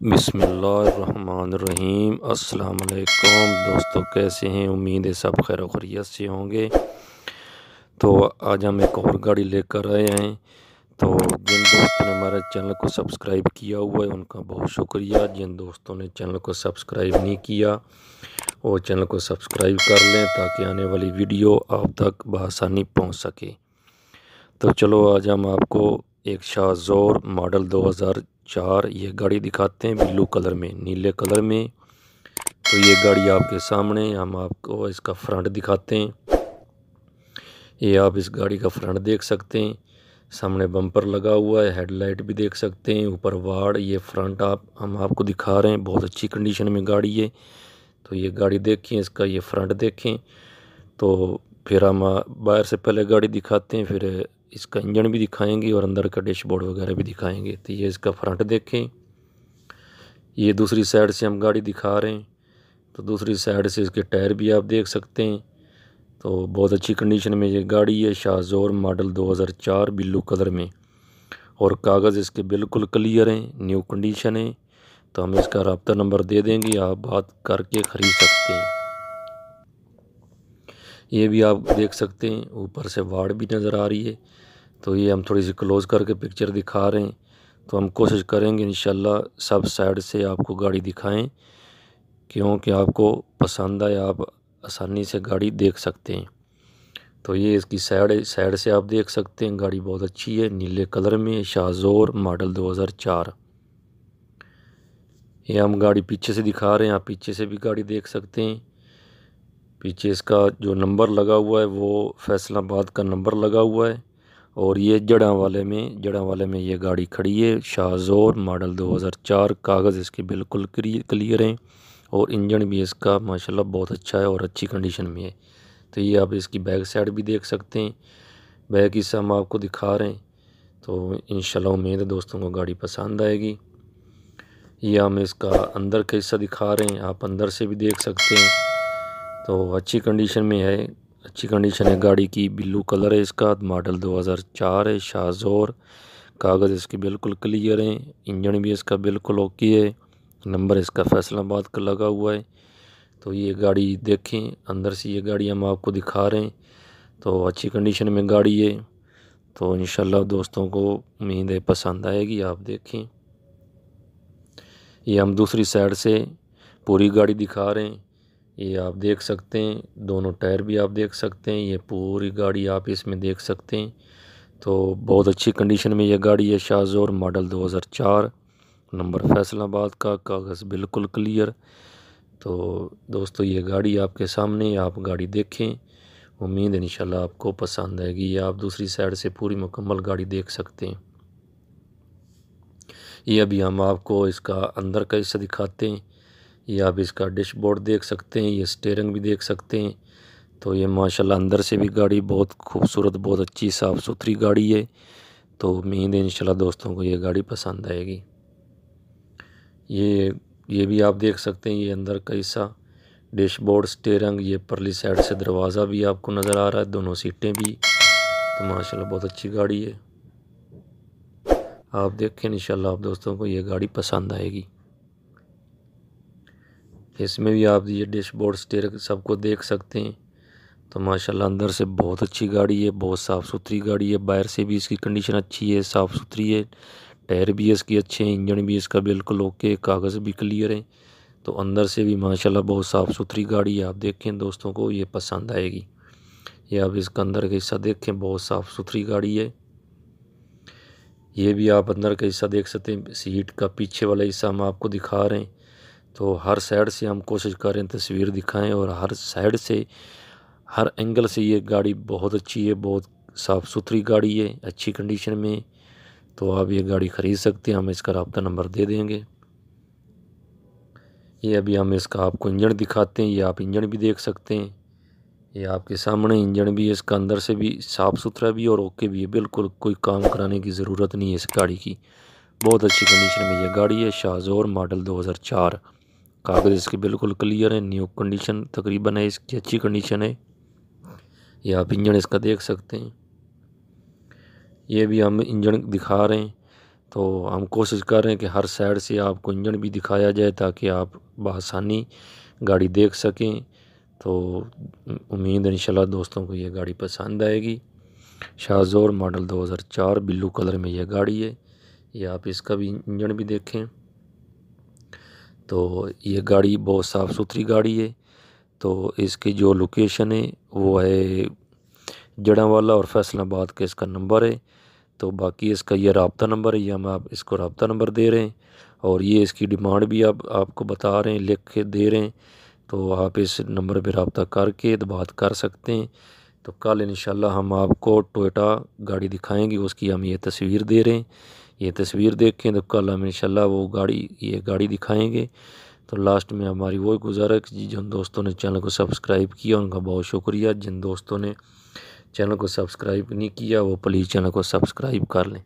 बिस्मिल्लाहिर्रहमानिर्रहीम। अस्सलाम वालेकुम दोस्तों, कैसे हैं? उम्मीद है सब खैर व खैरियत से होंगे। तो आज हम एक और गाड़ी लेकर आए हैं। तो जिन दोस्तों ने हमारे चैनल को सब्सक्राइब किया हुआ है उनका बहुत शुक्रिया। जिन दोस्तों ने चैनल को सब्सक्राइब नहीं किया वो चैनल को सब्सक्राइब कर लें ताकि आने वाली वीडियो आप तक बआसानी पहुंच सके। तो चलो आज हम आपको एक शाहज़ोर मॉडल 2004 ये गाड़ी दिखाते हैं, ब्लू कलर में, नीले कलर में। तो ये गाड़ी आपके सामने, हम आपको इसका फ्रंट दिखाते हैं। ये आप इस गाड़ी का फ्रंट देख सकते हैं, सामने बम्पर लगा हुआ है, हेडलाइट भी देख सकते हैं, ऊपर वाड़। ये फ्रंट हम आपको दिखा रहे हैं, बहुत अच्छी कंडीशन में गाड़ी है। तो ये गाड़ी देखें, इसका ये फ्रंट देखें। तो फिर हम बाहर से पहले गाड़ी दिखाते हैं, फिर इसका इंजन भी दिखाएंगे और अंदर का डैशबोर्ड वगैरह भी दिखाएंगे। तो ये इसका फ्रंट देखें। ये दूसरी साइड से हम गाड़ी दिखा रहे हैं, तो दूसरी साइड से इसके टायर भी आप देख सकते हैं। तो बहुत अच्छी कंडीशन में ये गाड़ी है, शाहज़ोर मॉडल 2004 ब्लू कलर में, और कागज़ इसके बिल्कुल क्लियर हैं, न्यू कंडीशन है। तो हम इसका रब्ता नंबर दे देंगे, आप बात करके ख़रीद सकते हैं। ये भी आप देख सकते हैं, ऊपर से वाड़ भी नज़र आ रही है। तो ये हम थोड़ी सी क्लोज़ करके पिक्चर दिखा रहे हैं। तो हम कोशिश करेंगे इंशाल्लाह सब साइड से आपको गाड़ी दिखाएं, क्योंकि आपको पसंद आए, आप आसानी से गाड़ी देख सकते हैं। तो ये इसकी साइड से आप देख सकते हैं, गाड़ी बहुत अच्छी है, नीले कलर में, शाहज़ोर मॉडल 2004। ये हम गाड़ी पीछे से दिखा रहे हैं, आप पीछे से भी गाड़ी देख सकते हैं। पीछे इसका जो नंबर लगा हुआ है वो फैसलाबाद का नंबर लगा हुआ है। और ये जड़ांवाले में ये गाड़ी खड़ी है, शाहज़ोर मॉडल 2004। कागज़ इसके बिल्कुल क्लियर हैं और इंजन भी इसका माशाल्लाह बहुत अच्छा है और अच्छी कंडीशन में है। तो ये आप इसकी बैक साइड भी देख सकते हैं, बैक हिस्सा हम आपको दिखा रहे हैं। तो इंशाल्लाह उम्मीद है दोस्तों को गाड़ी पसंद आएगी। ये हम इसका अंदर का हिस्सा दिखा रहे हैं, आप अंदर से भी देख सकते हैं। तो अच्छी कंडीशन में है, अच्छी कंडीशन है गाड़ी की, ब्लू कलर है इसका, मॉडल 2004 है, शाहज़ोर। कागज़ इसके बिल्कुल क्लियर हैं, इंजन भी इसका बिल्कुल ओके है, नंबर इसका फैसलाबाद का लगा हुआ है। तो ये गाड़ी देखें, अंदर से ये गाड़ी हम आपको दिखा रहे हैं। तो अच्छी कंडीशन में गाड़ी है। तो इंशाल्लाह दोस्तों को उम्मीद है पसंद आएगी, आप देखें। ये हम दूसरी साइड से पूरी गाड़ी दिखा रहे हैं, ये आप देख सकते हैं, दोनों टायर भी आप देख सकते हैं, ये पूरी गाड़ी आप इसमें देख सकते हैं। तो बहुत अच्छी कंडीशन में ये गाड़ी है, शाहज़ोर मॉडल 2004, नंबर फैसलाबाद का, कागज़ बिल्कुल क्लियर। तो दोस्तों ये गाड़ी आपके सामने, आप गाड़ी देखें, उम्मीद है इंशाल्लाह आपको पसंद आएगी। ये आप दूसरी साइड से पूरी मुकम्मल गाड़ी देख सकते हैं। ये अभी हम आपको इसका अंदर का हिस्सा दिखाते हैं। ये आप इसका डैशबोर्ड देख सकते हैं, ये स्टीयरिंग भी देख सकते हैं। तो ये माशाल्लाह अंदर से भी गाड़ी बहुत खूबसूरत, बहुत अच्छी साफ़ सुथरी गाड़ी है। तो उम्मीद है इंशाल्लाह दोस्तों को ये गाड़ी पसंद आएगी। ये भी आप देख सकते हैं, ये अंदर का हिस्सा, डैशबोर्ड, स्टीयरिंग, ये परली साइड से दरवाज़ा भी आपको नज़र आ रहा है, दोनों सीटें भी। तो माशाल्लाह बहुत अच्छी गाड़ी है, आप देखें, इंशाल्लाह आप दोस्तों को ये गाड़ी पसंद आएगी। इसमें भी आप ये डैशबोर्ड, स्टीयरिंग सबको देख सकते हैं। तो माशाल्लाह अंदर से बहुत अच्छी गाड़ी है, बहुत साफ़ सुथरी गाड़ी है, बाहर से भी इसकी कंडीशन अच्छी है, साफ़ सुथरी है, टायर भी इसकी अच्छे हैं, इंजन भी इसका बिल्कुल ओके, कागज़ भी क्लियर है। तो अंदर से भी माशाल्लाह बहुत साफ़ सुथरी गाड़ी है, आप देखें, दोस्तों को ये पसंद आएगी। ये आप इसका अंदर का हिस्सा देखें, बहुत साफ़ सुथरी गाड़ी है। ये भी आप अंदर का हिस्सा देख सकते हैं, सीट का पीछे वाला हिस्सा हम आपको दिखा रहे हैं। तो हर साइड से हम कोशिश कर रहे हैं तस्वीर दिखाएं, और हर साइड से, हर एंगल से ये गाड़ी बहुत अच्छी है, बहुत साफ़ सुथरी गाड़ी है, अच्छी कंडीशन में। तो आप ये गाड़ी ख़रीद सकते हैं, हम इसका रब्ता नंबर दे देंगे। ये अभी हम इसका आपको इंजन दिखाते हैं, ये आप इंजन भी देख सकते हैं, ये आपके सामने इंजन भी है इसका, अंदर से भी साफ़ सुथरा भी और ओके भी है, बिल्कुल कोई काम कराने की ज़रूरत नहीं है इस गाड़ी की। बहुत अच्छी कंडीशन में ये गाड़ी है, शाहज़ोर मॉडल 2004। कागज़ इसके बिल्कुल क्लियर है, न्यू कंडीशन तकरीबन है इसकी, अच्छी कंडीशन है। ये आप इंजन इसका देख सकते हैं। ये भी हम इंजन दिखा रहे हैं, तो हम कोशिश कर रहे हैं कि हर साइड से आपको इंजन भी दिखाया जाए ताकि आप बआसानी गाड़ी देख सकें। तो उम्मीद है इंशाल्लाह दोस्तों को ये गाड़ी पसंद आएगी। शाहज़ोर मॉडल 2004 ब्लू कलर में यह गाड़ी है। ये आप इसका भी इंजन भी देखें। तो ये गाड़ी बहुत साफ़ सुथरी गाड़ी है। तो इसकी जो लोकेशन है वो है जड़ांवाला और फैसलाबाद का इसका नंबर है। तो बाकी इसका ये रब्ता नंबर है, ये हम आप इसको रब्ता नंबर दे रहे हैं और ये इसकी डिमांड भी आपको बता रहे हैं, लिख के दे रहे हैं। तो आप इस नंबर पर रब्ता करके तो बात कर सकते हैं। तो कल इंशाल्लाह हम आपको टोयोटा गाड़ी दिखाएंगे, उसकी हम ये तस्वीर दे रहे हैं। ये तस्वीर देखें तो कल हम इंशाल्लाह ये गाड़ी दिखाएंगे। तो लास्ट में हमारी वही गुजारिश है, जिन दोस्तों ने चैनल को सब्सक्राइब किया उनका बहुत शुक्रिया। जिन दोस्तों ने चैनल को सब्सक्राइब नहीं किया वो प्लीज़ चैनल को सब्सक्राइब कर लें।